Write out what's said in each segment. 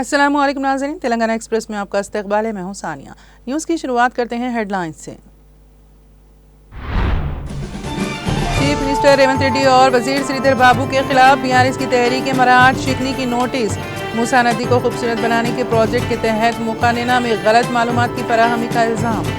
अस्सलाम वालेकुम नाज़रीन, तेलंगाना एक्सप्रेस में आपका इस्तकबाल है। मैं हूं सानिया। न्यूज़ की शुरुआत करते हैं हेडलाइंस से। चीफ मिनिस्टर रेवंत रेड्डी और वजीर श्रीधर बाबू के खिलाफ बीआरएस की तहरीक मराठ शिकनी की नोटिस। मूसा नदी को खूबसूरत बनाने के प्रोजेक्ट के तहत मुकानिना में गलत मालूमात की फराहमी का इल्जाम।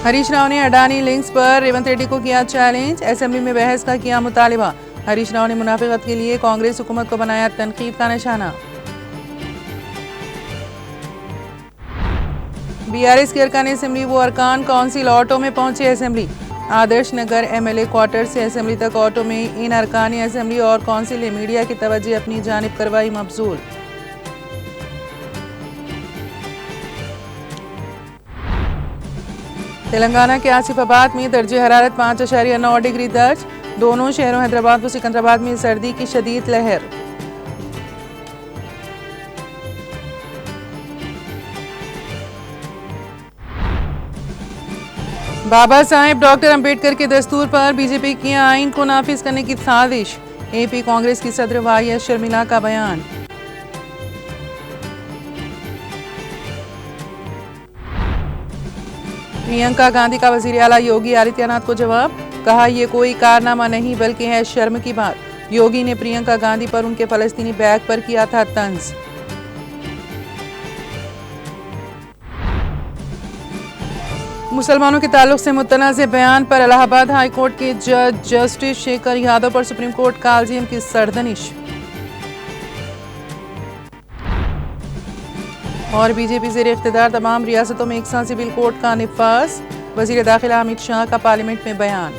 हरीश राव ने अडानी लिंक्स पर रेवंत रेड्डी को किया चैलेंज। असेंबली में बहस का किया मुतालिबा। हरीश राव ने मुनाफिकत के लिए कांग्रेस हुकूमत को बनाया तनकीद का निशाना। बीआरएस के अरकान असेंबली व अरकान काउंसिल ऑटो में पहुंचे assembly. Adarsh Nagar MLA quarter से असेंबली तक ऑटो में इन अरकान असेंबली और काउंसिल ने मीडिया की तवज्जो अपनी जानिब करवाई मबजूल। तेलंगाना के आसिफाबाद में दर्जे हरारत 5.9 डिग्री दर्ज। दोनों शहरों हैदराबाद व सिकंदराबाद में सर्दी की शदीद लहर। बाबा साहेब डॉक्टर अंबेडकर के दस्तूर पर बीजेपी की आइन को नाफिज करने की साजिश। एपी कांग्रेस की सदर वाहिया शर्मिला का बयान। प्रियंका गांधी का वजीर आला योगी आदित्यनाथ को जवाब। कहा यह कोई कारनामा नहीं बल्कि है शर्म की बात। योगी ने प्रियंका गांधी पर उनके फलस्तीनी बैग पर किया था तंज। मुसलमानों के ताल्लुक से मुतनाज़ बयान पर इलाहाबाद हाई कोर्ट के जज जस्टिस शेखर यादव पर सुप्रीम कोर्ट कालजियम की सरदनिश। और बीजेपी ज़ेर इख्तिदार तमाम रियासतों में एक साथ सिविल कोड का निफाज। वजीर दाखिला अमित शाह का पार्लियामेंट में बयान।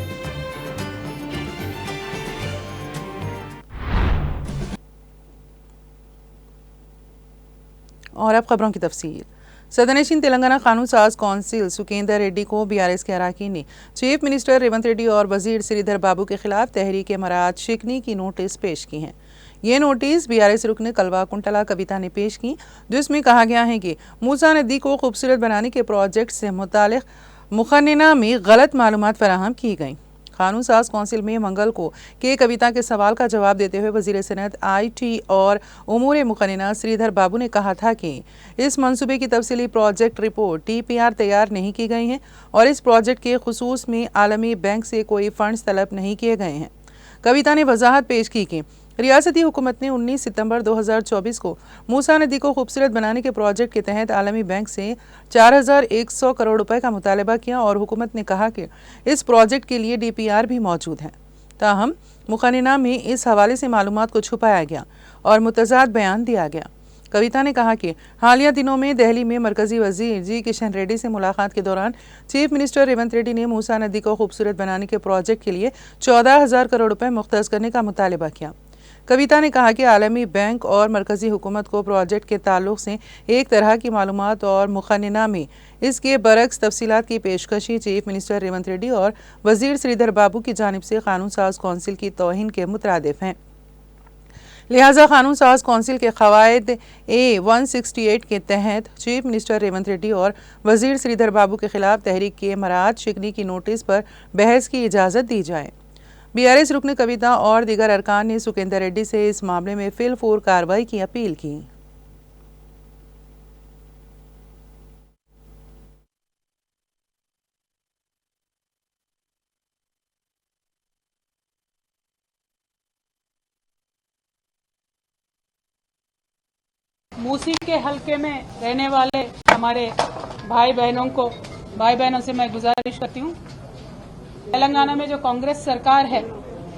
और अब खबरों की तफसील। सदनशीन तेलंगाना कानून साज कौंसिल सुकेंदर रेड्डी को बीआरएस के अरकान ने चीफ मिनिस्टर रेवंत रेड्डी और वजीर श्रीधर बाबू के खिलाफ तहरीक मराठ शिकनी की नोटिस पेश की हैं। ये नोटिस बीआरएस रुकन कलवा कुंटला कविता ने पेश की, जिसमें कहा गया है कि मूसा नदी को खूबसूरत बनाने के प्रोजेक्ट से मुतालिक मुखन्ना में गलत मालूमात फराहम की गई। कानून साज कौंसिल में मंगल को के कविता के सवाल का जवाब देते हुए वजीर सनअत आईटी और उमूर मुखन्ना श्रीधर बाबू ने कहा था कि इस मंसूबे की तफसीली प्रोजेक्ट रिपोर्ट टीपीआर तैयार नहीं की गई है और इस प्रोजेक्ट के खुसूस में आलमी बैंक से कोई फंड्स तलब नहीं किए गए हैं। कविता ने वजाहत पेश की कि रियासती हुकूमत ने 19 सितंबर 2024 को मूसा नदी को खूबसूरत बनाने के प्रोजेक्ट के तहत आलमी बैंक से 4100 करोड़ रुपए का मुतालबा किया और हुकूमत ने कहा कि इस प्रोजेक्ट के लिए डीपीआर भी मौजूद है। ताहम मुखन्ना में इस हवाले से मालूमात को छुपाया गया और मुतज़ाद बयान दिया गया। कविता ने कहा कि हालिया दिनों में दिल्ली में मरकजी वजीर जी किशन रेड्डी से मुलाकात के दौरान चीफ मिनिस्टर रेवंत रेड्डी ने मूसा नदी को खूबसूरत बनाने के प्रोजेक्ट के लिए 14,000 करोड़ रुपए मुख्तस करने का मुतालबा किया। कविता ने कहा कि आलमी बैंक और मरकजी हुकूमत को प्रोजेक्ट के ताल्लुक से एक तरह की मालूमात और मुखन्ना में इसके बरक्स तफसीलात की पेशकशी चीफ मिनिस्टर रेवंत रेड्डी और वजीर श्रीधर बाबू की जानिब से कानून साज कौंसिल की तौहीन के मुतरादिफ हैं। लिहाजा कानून साज कौंसिल के क़वायद A168 के तहत चीफ मिनिस्टर रेवंत रेड्डी और वजीर श्रीधर बाबू के खिलाफ तहरीक मराठ शिकनी की नोटिस पर बहस की इजाज़त दी जाए। बीआरएस रुकन कविता और दीगर अरकान ने सुकेंदर रेड्डी से इस मामले में फिलफूर कार्रवाई की अपील की। मूसी के हलके में रहने वाले हमारे भाई बहनों से मैं गुजारिश करती हूँ, तेलंगाना में जो कांग्रेस सरकार है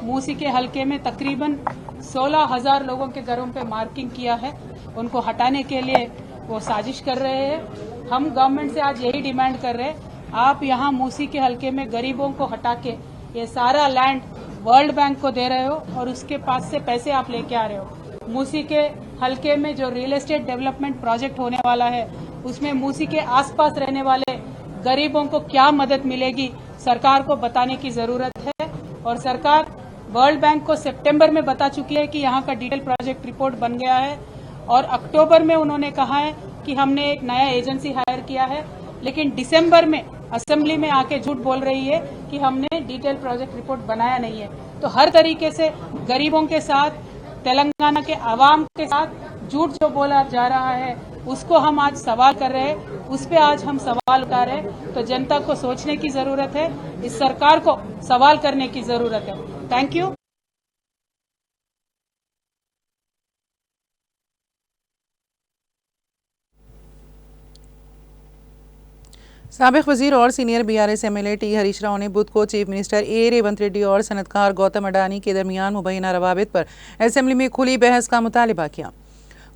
मूसी के हलके में तकरीबन 16,000 लोगों के घरों पे मार्किंग किया है। उनको हटाने के लिए वो साजिश कर रहे हैं। हम गवर्नमेंट से आज यही डिमांड कर रहे हैं, आप यहाँ मूसी के हलके में गरीबों को हटा के ये सारा लैंड वर्ल्ड बैंक को दे रहे हो और उसके पास से पैसे आप लेके आ रहे हो। मूसी के हलके में जो रियल एस्टेट डेवलपमेंट प्रोजेक्ट होने वाला है उसमें मूसी के आसपास रहने वाले गरीबों को क्या मदद मिलेगी सरकार को बताने की जरूरत है। और सरकार वर्ल्ड बैंक को सितंबर में बता चुकी है कि यहाँ का डिटेल प्रोजेक्ट रिपोर्ट बन गया है और अक्टूबर में उन्होंने कहा है कि हमने एक नया एजेंसी हायर किया है, लेकिन दिसंबर में असेंबली में आके झूठ बोल रही है कि हमने डिटेल प्रोजेक्ट रिपोर्ट बनाया नहीं है। तो हर तरीके से गरीबों के साथ, तेलंगाना के आवाम के साथ झूठ जो बोला जा रहा है उसको हम आज सवाल कर रहे हैं, उस पे आज हम सवाल उठा रहे हैं। तो जनता को सोचने की जरूरत है, इस सरकार को सवाल करने की जरूरत है। Thank you. साबिक वजीर और senior BRS MLA T Harish Rao ने बुध को चीफ मिनिस्टर ए रेवंत रेड्डी और सनतकार गौतम अडानी के दरमियान मुबैना रवाबित पर असेंबली में खुली बहस का मुतालबा किया।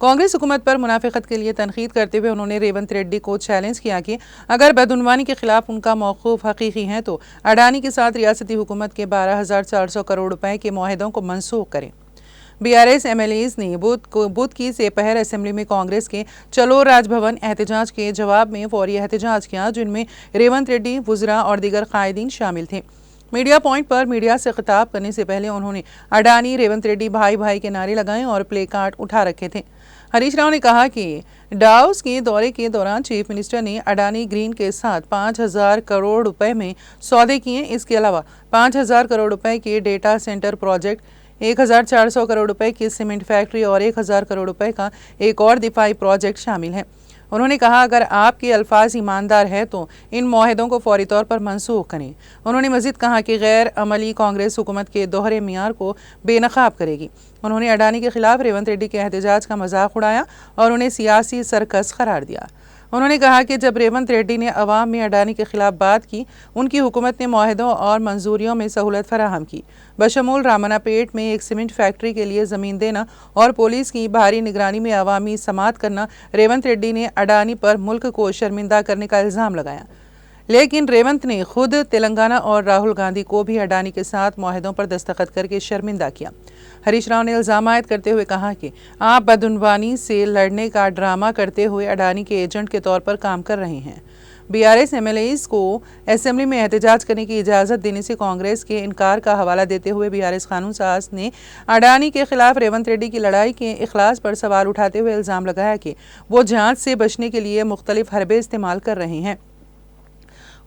कांग्रेस हुकूमत पर मुनाफिकत के लिए तनकीद करते हुए उन्होंने रेवंत रेड्डी को चैलेंज किया कि अगर बदउनवानी के खिलाफ उनका मौक़ूफ़ हकीकी है तो अडानी के साथ रियासती हुकूमत के 12,400 करोड़ रुपए के मुआहदों को मनसूख करें। बीआरएस एमएलएज ने बुध की सेपहर असेंबली में कांग्रेस के चलो राजभवन एहतजाज के जवाब में फौरी एहतजाज किया, जिनमें रेवंत रेड्डी, वुज़रा और दीगर कायदीन शामिल थे। मीडिया पॉइंट पर मीडिया से खिताब करने से पहले उन्होंने अडानी रेवंत रेड्डी भाई भाई के नारे लगाए और प्ले कार्ड उठा रखे थे। हरीश राव ने कहा कि डाउस के दौरे के दौरान चीफ मिनिस्टर ने अडानी ग्रीन के साथ 5,000 करोड़ रुपए में सौदे किए। इसके अलावा 5,000 करोड़ रुपए के डेटा सेंटर प्रोजेक्ट, 1,400 करोड़ रुपए की सीमेंट फैक्ट्री और 1,000 करोड़ रुपए का एक और दिफाई प्रोजेक्ट शामिल है। उन्होंने कहा अगर आपके अल्फाज ईमानदार है तो इन मुआहदों को फौरी तौर पर मनसूख करें। उन्होंने मजीद कहा कि गैर अमली कांग्रेस हुकूमत के दोहरे मियार को बेनकाब करेगी। उन्होंने अडानी के खिलाफ रेवंत रेड्डी के एहतजाज का मजाक उड़ाया और उन्हें सियासी सर्कस करार दिया। उन्होंने कहा कि जब रेवंत रेड्डी ने अवाम में अडानी के खिलाफ बात की, उनकी हुकूमत ने मुआहदों और मंजूरियों में सहूलत फराहम की, बशमूल रामनापेट में एक सीमेंट फैक्ट्री के लिए ज़मीन देना और पुलिस की भारी निगरानी में अवामी समाअत करना। रेवंत रेड्डी ने अडानी पर मुल्क को शर्मिंदा करने का इल्ज़ाम लगाया, लेकिन रेवंत ने खुद तेलंगाना और राहुल गांधी को भी अडानी के साथ मुआहदों पर दस्तखत करके शर्मिंदा किया। हरीश राव ने इल्ज़ाम आयद करते हुए कहा कि आप बदउनवानी से लड़ने का ड्रामा करते हुए अडानी के एजेंट के तौर पर काम कर रहे हैं। बीआरएस एमएलएज को असेंबली में एहतजाज करने की इजाज़त देने से कांग्रेस के इनकार का हवाला देते हुए बीआरएस कानून साज ने अडानी के खिलाफ रेवंत रेड्डी की लड़ाई के इखलास पर सवाल उठाते हुए इल्ज़ाम लगाया कि वो जांच से बचने के लिए मुख्तलिफ हरबे इस्तेमाल कर रहे हैं।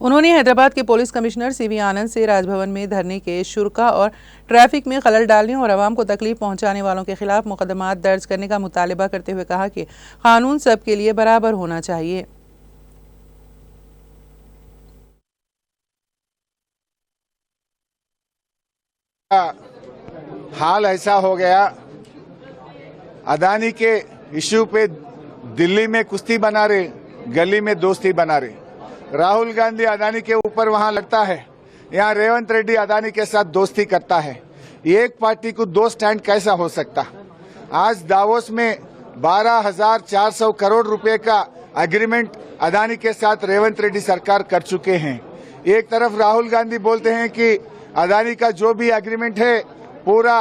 उन्होंने हैदराबाद के पुलिस कमिश्नर सीवी आनंद से राजभवन में धरने के शुरा और ट्रैफिक में खलल डालने और आवाम को तकलीफ पहुंचाने वालों के खिलाफ मुकदमात दर्ज करने का मुतालबा करते हुए कहा कि कानून सब के लिए बराबर होना चाहिए। हाल ऐसा हो गया, अडानी के इश्यू पे दिल्ली में कुश्ती बना रहे, गली में दोस्ती बना रहे। राहुल गांधी अडानी के ऊपर वहां लगता है, यहाँ रेवंत रेड्डी अडानी के साथ दोस्ती करता है। एक पार्टी को दो स्टैंड कैसा हो सकता? आज दावोस में 12,400 करोड़ रुपए का एग्रीमेंट अडानी के साथ रेवंत रेड्डी सरकार कर चुके हैं। एक तरफ राहुल गांधी बोलते हैं कि अडानी का जो भी एग्रीमेंट है पूरा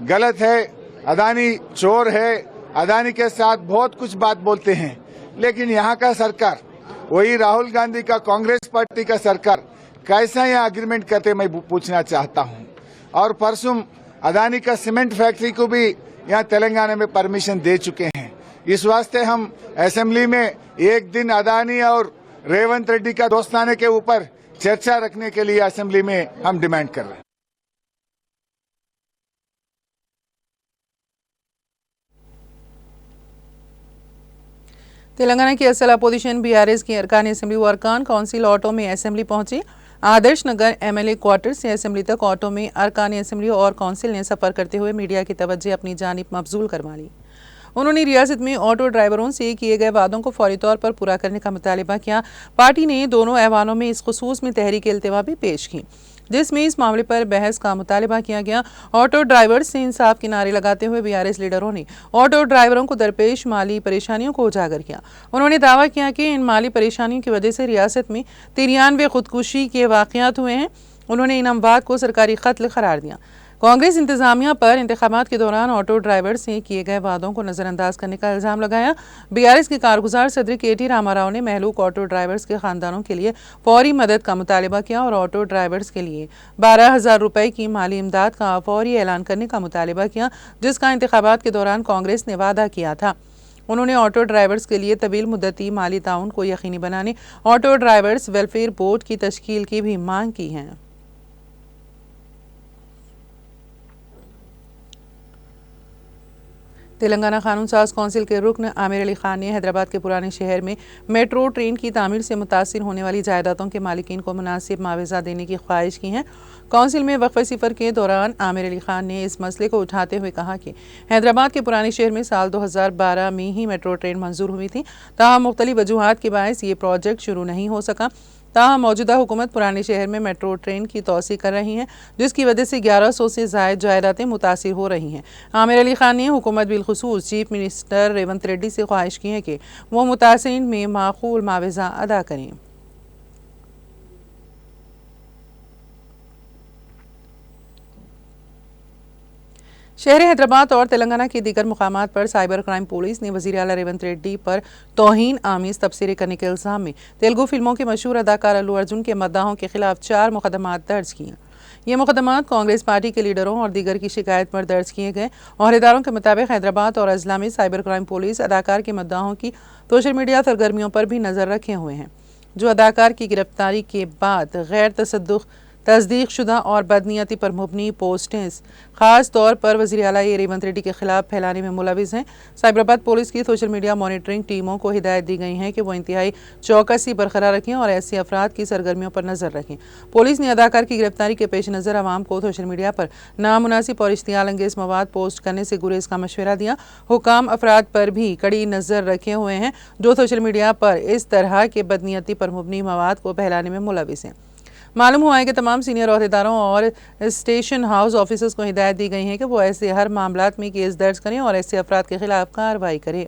गलत है, अडानी चोर है, अडानी के साथ बहुत कुछ बात बोलते हैं। लेकिन यहाँ का सरकार, वही राहुल गांधी का कांग्रेस पार्टी का सरकार कैसा यह एग्रीमेंट करते मैं पूछना चाहता हूं। और परसों अडानी का सीमेंट फैक्ट्री को भी यहाँ तेलंगाना में परमिशन दे चुके हैं। इस वास्ते हम असेंबली में एक दिन अडानी और रेवंत रेड्डी का दोस्ताने के ऊपर चर्चा रखने के लिए असेंबली में हम डिमांड कर रहे हैं। तेलंगाना की असल अपोजिशन बीआरएस की अरकान असेंबली व अरकान काउंसिल ऑटो में असेंबली पहुंची। आदर्श नगर एमएलए क्वार्टर से असेंबली तक ऑटो में अरकान असेंबली और काउंसिल ने सफ़र करते हुए मीडिया की तवज्जो अपनी जानिब मबजूल करवा ली। उन्होंने रियासत में ऑटो ड्राइवरों से किए गए वादों को फौरी तौर पर पूरा करने का मुतालबा किया। पार्टी ने दोनों ऐवानों में इस खुसूस में तहरीक इल्तिवा भी पेश की, जिसमें इस मामले पर बहस का मुतालबा किया गया। ऑटो ड्राइवर्स से इंसाफ के नारे लगाते हुए बीआरएस लीडरों ने ऑटो ड्राइवरों को दरपेश माली परेशानियों को उजागर किया। उन्होंने दावा किया कि इन माली परेशानियों की वजह से रियासत में 93 खुदकुशी के वाक़यात हुए हैं। उन्होंने इन अमवात को सरकारी कत्ल करार दिया। कांग्रेस इंतजामिया पर इंतखाबात के दौरान ऑटो ड्राइवर से किए गए वादों को नजरअंदाज करने का इल्जाम लगाया। बीआरएस के कारगुजार सदर केटी रामाराव ने महलूक ऑटो ड्राइवर्स के खानदानों के लिए फौरी मदद का मुतालबा किया और ऑटो ड्राइवर्स के लिए 12,000 रुपए की माली इमदाद का फौरी ऐलान करने का मुतालबा किया, जिसका इंतखाबात के दौरान कांग्रेस ने वादा किया था। उन्होंने ऑटो ड्राइवर्स के लिए तवील मुद्दती माली ताउन को यकीनी बनाने ऑटो ड्राइवर्स वेलफेयर बोर्ड की तश्कील की भी मांग की है। तेलंगाना कानून साज कौंसिल के रुकन आमिर अली खान ने हैदराबाद के पुराने शहर में मेट्रो ट्रेन की तामीर से मुतासिर होने वाली जायदादों के मालिकीन को मुनासिब मुआवजा देने की ख्वाहिश की है। कौंसिल में वक्फे सिफर के दौरान आमिर अली खान ने इस मसले को उठाते हुए कहा कि हैदराबाद के पुराने शहर में साल 2012 में ही मेट्रो ट्रेन मंजूर हुई थी, ताहम मुख्तलिफ वजूहात के बायस ये प्रोजेक्ट शुरू नहीं हो सका। ताहम मौजूदा हुकूमत पुराने शहर में मेट्रो ट्रेन की तोसी कर रही है, जिसकी वजह से 1100 से ज़ायद जायदादें मुतासिर हो रही हैं। आमिर अली खान ने हुकूमत बिलखुसूस चीफ मिनिस्टर रेवंत रेड्डी से ख्वाहिश की है कि वो मुतासिरीन में माकूल मुआवजा अदा करें। शहर हैदराबाद और तेलंगाना के दीगर मुकामात पर साइबर क्राइम पुलिस ने वज़ीर आला रेवंत रेड्डी पर तौहीन आमीज़ तबसरे करने के इल्ज़ाम में तेलुगु फिल्मों के मशहूर अदाकार अल्लू अर्जुन के मद्दाहों के खिलाफ 4 मुकदमात दर्ज किए। ये मुकदमात कांग्रेस पार्टी के लीडरों और दीगर की शिकायत पर दर्ज किए गए। अहदेदारों के मुताबिक हैदराबाद और अजला में साइबर क्राइम पुलिस अदाकार के मद्दाहों की सोशल मीडिया सरगर्मियों पर भी नज़र रखे हुए हैं, जो अदाकार की गिरफ्तारी के बाद गैर तस्दीक शुदा और बदनीयती पर मुबनी पोस्टें खास तौर पर वज़ीर आला रेवंत रेड्डी के खिलाफ फैलाने में मुलविस हैं। साइबराबाद पुलिस की सोशल मीडिया मॉनिटरिंग टीमों को हिदायत दी गई है कि वो इंतहाई चौकसी बरकरार रखें और ऐसे अफराद की सरगर्मियों पर नजर रखें। पुलिस ने अदाकार की गिरफ्तारी के पेश नज़र आवाम को सोशल मीडिया पर नामुनासिब और इश्तियाल अंगेज मवाद पोस्ट करने से गुरेज का मशवरा दिया। हुकाम अफराद पर भी कड़ी नज़र रखे हुए हैं जो सोशल मीडिया पर इस तरह के बदनीयती पर मुबनी मवाद को फैलाने में मुलविस हैं। मालूम हुआ है कि तमाम सीनियर अहदेदारों और स्टेशन हाउस ऑफिसर्स को हिदायत दी गई है कि वो ऐसे हर मामलात में केस दर्ज करें और ऐसे अफराद के खिलाफ कार्रवाई करें।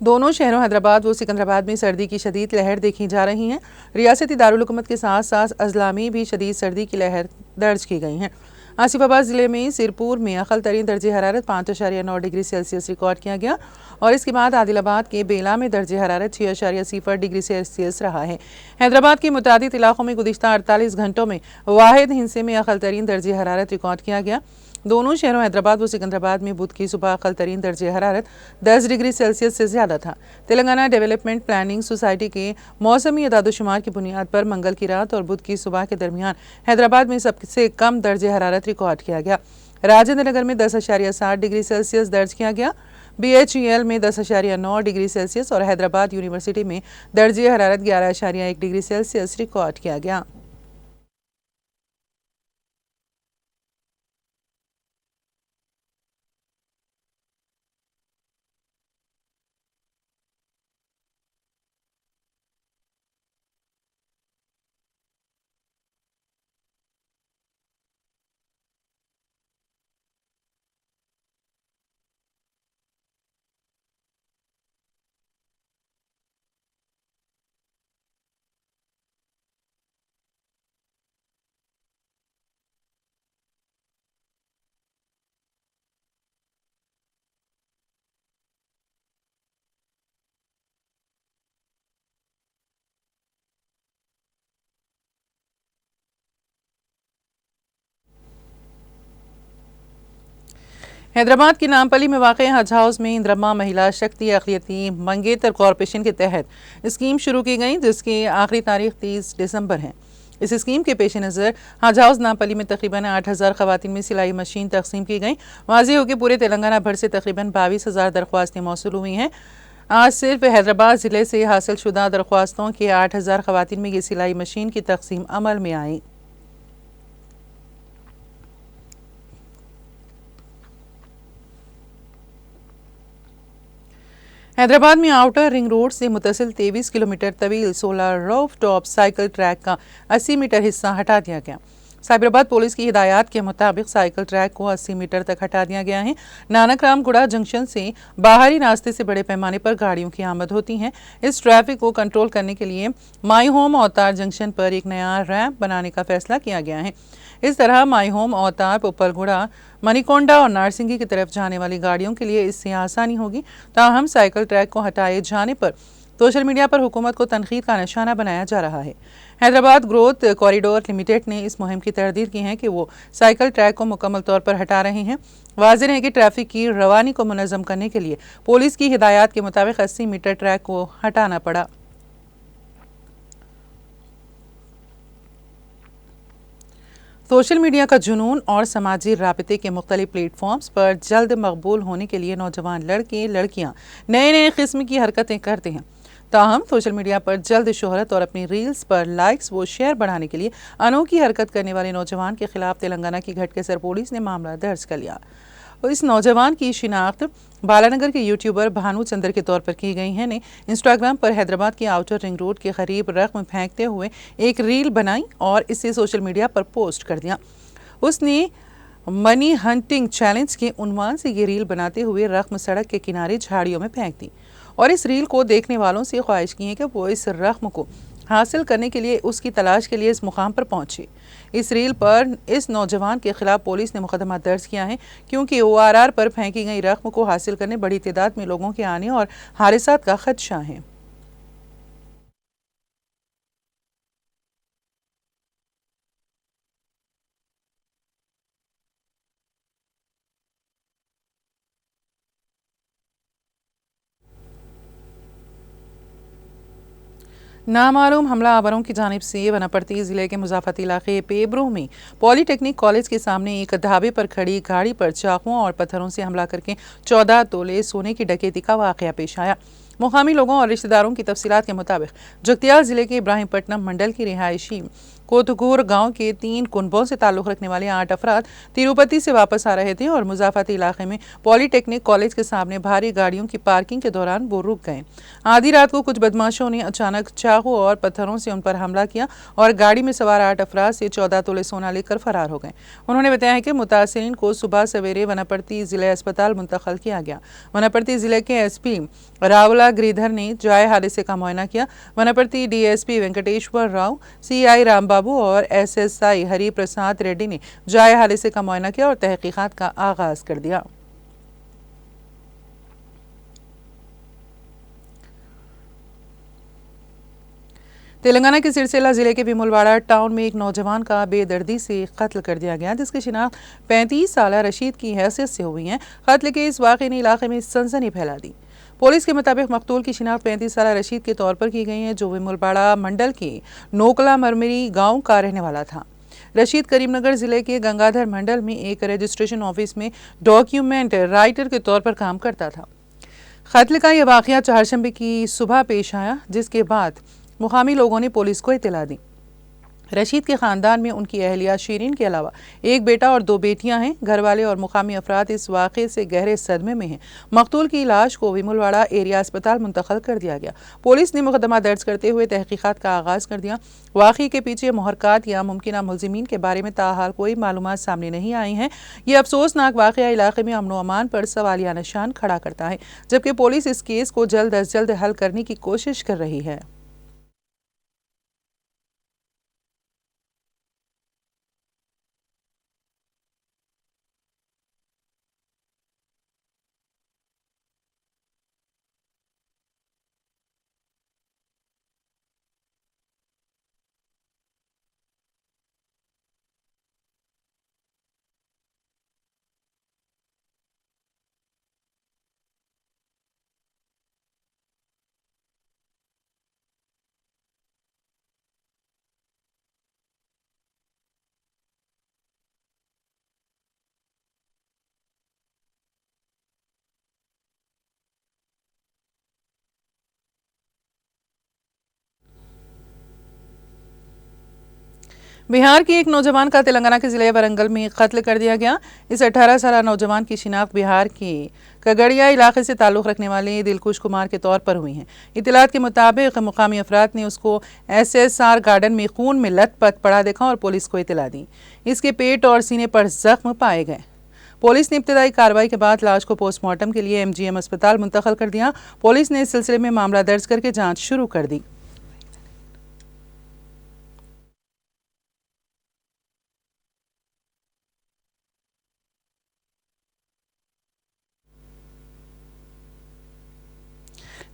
दोनों शहरों हैदराबाद व सिकंदराबाद में सर्दी की शदीद लहर देखी जा रही है। रियासती दारुल हुकूमत के साथ साथ अजला में भी शदीद सर्दी की लहर दर्ज की गई है। आसिफाबाद ज़िले में सिरपुर में अक़ल तरीन दर्जे हरारत 5.9 डिग्री सेल्सियस रिकॉर्ड किया गया और इसके बाद आदिलाबाद के बेला में दर्जे हरारत 6.0 डिग्री सेल्सियस रहा है। हैदराबाद के मुतादिद इलाकों में गुज़िश्ता 48 घंटों में वाहिद हिस्से में अक़ल तरीन दर्जे हरारत रिकॉर्ड किया गया। दोनों शहरों हैदराबाद व सिकंदराबाद में बुध की सुबह अक़ल तरीन दर्जे हरारत 10 डिग्री सेल्सियस से ज़्यादा था। तेलंगाना डेवलपमेंट प्लानिंग सोसाइटी के मौसमी अदादोशुमार की बुनियाद पर मंगल की रात और बुध की सुबह के दरमियान हैदराबाद में सबसे कम दर्जे हरारत रिकॉर्ड किया गया। राजेंद्र नगर में 10.7 डिग्री सेल्सियस दर्ज किया गया। BHEL में 10.9 डिग्री सेल्सियस और हैदराबाद यूनिवर्सिटी में दर्जे हरारत 11.1 डिग्री सेल्सियस रिकॉर्ड किया गया। हैदराबाद की नामपली में वाक़ हज हाउस में इंद्रमा महिला शक्ति अक़लियती मंगेतर कॉरपोरेशन के तहत स्कीम शुरू की गई, जिसकी आखिरी तारीख 30 दिसंबर है। इस स्कीम के पेश नज़र हज हाउस नामपली में तकरीबन 8,000 ख़वातीन में सिलाई मशीन तकसीम की गई। वाज़ेह हो कि पूरे तेलंगाना भर से तकरीबन 22,000 दरख्वास्तें मौसूल हुई हैं। आज सिर्फ हैदराबाद ज़िले से हासिल शुदा दरख्वास्तों के 8,000 ख़वातीन में ये सिलाई मशीन की तकसीम अमल में आई। हैदराबाद में आउटर रिंग रोड से मुतसिल 23 किलोमीटर तवील 16 रूफ टॉप साइकिल ट्रैक का 80 मीटर हिस्सा हटा दिया गया। साइबराबाद पुलिस की हिदायत के मुताबिक साइकिल ट्रैक को 80 मीटर तक हटा दिया गया है। नानक रामगुड़ा जंक्शन से बाहरी रास्ते से बड़े पैमाने पर गाड़ियों की आमद होती है। इस ट्रैफिक को कंट्रोल करने के लिए माई होम अवतार जंक्शन पर एक नया रैंप बनाने का फैसला किया गया है। इस तरह माई होम अवतार उपलगुड़ा मणिकोंडा और नारसिंगी की तरफ जाने वाली गाड़ियों के लिए इससे आसानी होगी। ताहम साइकिल ट्रैक को हटाए जाने पर सोशल मीडिया पर हुकूमत को तनकीद का निशाना बनाया जा रहा है। हैदराबाद ग्रोथ कॉरिडोर लिमिटेड ने इस मुहिम की तरदीद की है कि वो साइकिल ट्रैक को मुकम्मल तौर पर हटा रहे हैं। वाज़ेह है कि ट्रैफिक की रवानी को मुनज़्ज़म करने के लिए पुलिस की हिदायत के मुताबिक 80 मीटर ट्रैक को हटाना पड़ा। सोशल मीडिया का जुनून और समाजी राबते के मुख्तलिफ प्लेटफॉर्म्स पर जल्द मकबूल होने के लिए नौजवान लड़के लड़कियां नए नए किस्म की हरकतें करते हैं। ताहम सोशल मीडिया पर जल्द शोहरत और अपनी रील्स पर लाइक्स व शेयर बढ़ाने के लिए अनोखी हरकत करने वाले नौजवान के खिलाफ तेलंगाना की घटकेसर पुलिस ने मामला दर्ज कर लिया। इस नौजवान की शिनाख्त बालानगर के यूट्यूबर भानु चंद्र के तौर पर की गई है ने इंस्टाग्राम पर हैदराबाद के आउटर रिंग रोड के करीब रकम फेंकते हुए एक रील बनाई और इसे सोशल मीडिया पर पोस्ट कर दिया। उसने मनी हंटिंग चैलेंज के उन्वान से ये रील बनाते हुए रकम सड़क के किनारे झाड़ियों में फेंक दी और इस रील को देखने वालों से ख्वाहिश की है कि वो इस रकम को हासिल करने के लिए उसकी तलाश के लिए इस मुकाम पर पहुंचे। इस रील पर इस नौजवान के खिलाफ पुलिस ने मुकदमा दर्ज किया है क्योंकि ORR पर फेंकी गई रकम को हासिल करने बड़ी तादाद में लोगों के आने और हादसात का खदशा है। नामालूम हमलावरों की जानिब से वनापर्ती जिले के मुजाफती इलाके पेबरू में पॉलीटेक्निक कॉलेज के सामने एक ढाबे पर खड़ी गाड़ी पर चाकुओं और पत्थरों से हमला करके 14 तोले सोने की डकैती का वाकया पेश आया। मुकामी लोगों और रिश्तेदारों की तफसीलात के मुताबिक जगतियाल जिले के इब्राहिमपट्टनम मंडल की रिहायशी कोतगूर गांव के 3 कुनबों से ताल्लुक़ रखने वाले 8 अफराद तिरुपति से वापस आ रहे थे और मुजाफती इलाके में पॉलीटेक्निक कॉलेज के सामने भारी गाड़ियों की पार्किंग के दौरान वो रुक गए। आधी रात को कुछ बदमाशों ने अचानक चाकू और पत्थरों से उन पर हमला किया और गाड़ी में सवार 8 अफराद से 14 तोले सोना लेकर फरार हो गए। उन्होंने बताया कि मुतासिरीन को सुबह सवेरे वनापर्ती जिला अस्पताल मुंतकिल किया गया। वनापर्ती जिले के SP रावला गिरिधर ने जाए हादसे का मुआयना किया। वनापर्ती DSP वेंकटेश्वर राव, CI रामबाबू और SSI हरि प्रसाद रेड्डी ने जाए हादसे का मुआयना किया और तहकीकात का आगाज कर दिया। तेलंगाना के सिरसिला जिले के विमुलवाड़ा टाउन में एक नौजवान का बेदर्दी से कत्ल कर दिया गया, जिसकी शिनाख्त 35 साल रशीद की हैसियत से हुई है। कत्ल के इस वाक़े ने इलाके में सनसनी फैला दी। पुलिस के मुताबिक मकतूल की शिनाख्त 35 साल रशीद के तौर पर की गई है, जो विमुलवाड़ा मंडल के नोकला मरमरी गाँव का रहने वाला था। रशीद करीमनगर जिले के गंगाधर मंडल में एक रजिस्ट्रेशन ऑफिस में डॉक्यूमेंट राइटर के तौर पर काम करता था। कत्ल का यह वाक़या चारशंबे की सुबह पेश आया, जिसके बाद मुकामी लोगों ने पुलिस को इत्तला दी। रशीद के ख़ानदान में उनकी अहलिया शीरीन के अलावा एक बेटा और 2 बेटियां हैं। घर वाले और मुकामी अफराद इस वाक़े से गहरे सदमे में हैं। मकतूल की लाश को विमुलवाड़ा एरिया अस्पताल मुंतकिल कर दिया गया। पुलिस ने मुकदमा दर्ज करते हुए तहकीकात का आगाज़ कर दिया। वाक़े के पीछे मुहरकात या मुमकिन मुलजिमीन के बारे में ताहाल कोई मालूमात सामने नहीं आई हैं। ये अफसोसनाक वाक़या इलाके में अमन व अमान पर सवालिया निशान खड़ा करता है, जबकि पुलिस इस केस को जल्द अज जल्द हल करने की कोशिश कर रही है। बिहार के एक नौजवान का तेलंगाना के जिले वरंगल में कत्ल कर दिया गया। इस 18 साल नौजवान की शिनाख्त बिहार के कगड़िया इलाके से ताल्लुक़ रखने वाले दिलकुश कुमार के तौर पर हुई है। इत्तलात के मुताबिक मुकामी अफराद ने उसको SSR गार्डन में खून में लथपथ पड़ा देखा और पुलिस को इत्तला दी। इसके पेट और सीने पर जख्म पाए गए। पुलिस ने इब्तदाई कार्रवाई के बाद लाश को पोस्टमार्टम के लिए MGM अस्पताल मुंतकिल कर दिया। पुलिस ने इस सिलसिले में मामला दर्ज करके जाँच शुरू कर दी।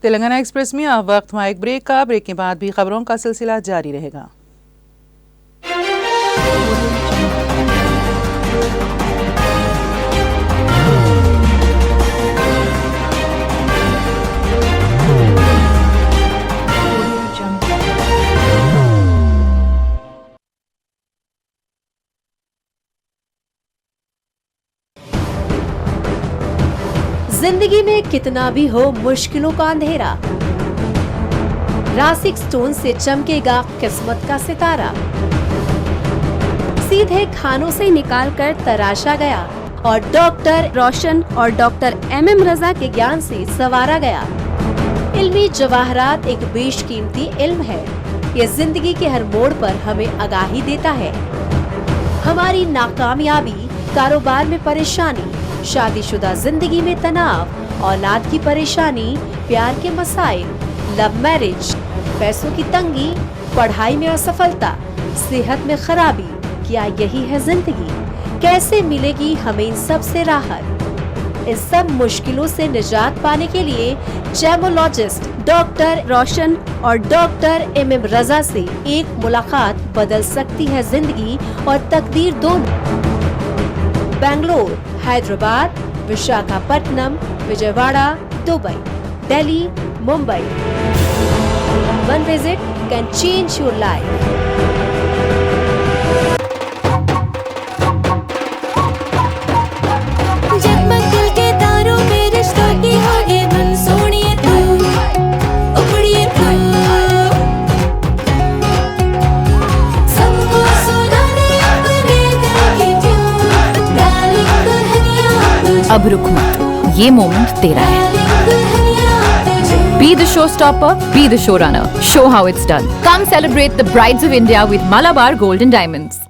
तेलंगाना एक्सप्रेस में अब वक्त हुआ एक ब्रेक का। ब्रेक के बाद भी खबरों का सिलसिला जारी रहेगा। जिंदगी में कितना भी हो मुश्किलों का अंधेरा, रासिक स्टोन से चमकेगा किस्मत का सितारा। सीधे खानों से निकालकर तराशा गया और डॉक्टर रोशन और डॉक्टर MM रजा के ज्ञान से संवारा गया। इल्मी जवाहरात एक बेशकीमती इल्म है। ये जिंदगी के हर मोड़ पर हमें आगाही देता है। हमारी नाकामयाबी, कारोबार में परेशानी, शादीशुदा जिंदगी में तनाव, औलाद की परेशानी, प्यार के मसाइल, लव मैरिज, पैसों की तंगी, पढ़ाई में असफलता, सेहत में खराबी, क्या यही है जिंदगी? कैसे मिलेगी हमें इन सब से राहत? इन सब मुश्किलों से निजात पाने के लिए जेमोलॉजिस्ट डॉक्टर रोशन और डॉक्टर MM रजा से एक मुलाकात बदल सकती है जिंदगी और तकदीर दोनों। Bangalore, Hyderabad, Visakhapatnam, Vijayawada, Dubai, Delhi, Mumbai. One visit can change your life. जगमग दिल के तारों में रिश्तों की होगी धुन, सोनिए तू, उपड़िए तू, सबको सुनाने अपने दिल की ट्यून, डार्लिंग दुल्हनिया तुझे, अब रुक मत, ये मोमेंट तेरा है। डार्लिंग दुल्हनिया तुझे। Be the showstopper, be the showrunner. Show how it's done. Come celebrate the brides of India with Malabar Gold and Diamonds.